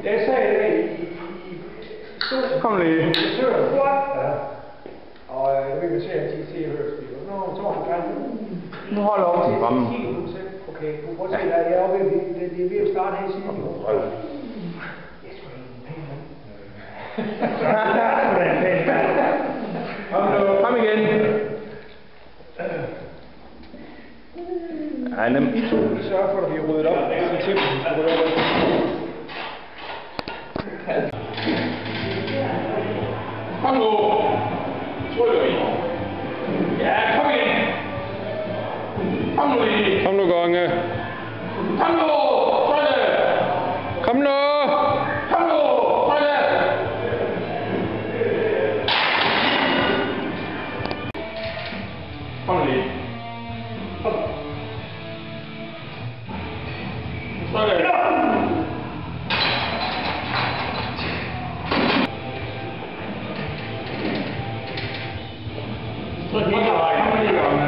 Jeg sagde Kom lige. Og jeg vil se, at de ser hørespil. Nu holder jeg op til rammen. Okay, du prøver at se, at jeg er oppe det er ved at starte her i siden. Kom igen. Ej, nem. I to sørger for, at vi er ryddet op. Så til, vi skal rydde op. Kom nu. Trykker vi. Ja, kom igen. Kom nu lige. Kom nu, Gonge. Kom nu. Trykke. Kom nu. Kom nu. Trykke. Kom nu lige. Kom. Trykke. Tryk hele vejen. Kom lige, Gonge.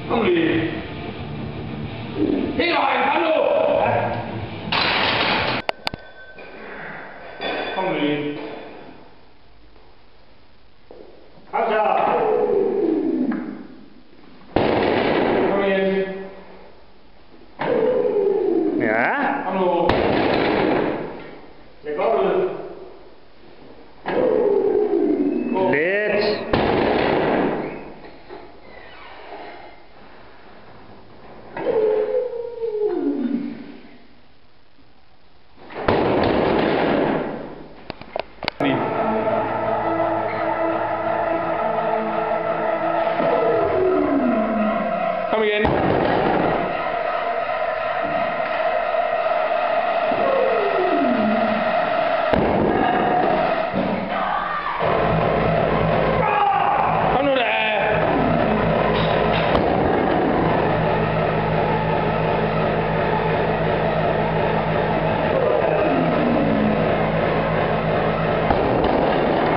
Kom lige. Hele vejen, kom nu!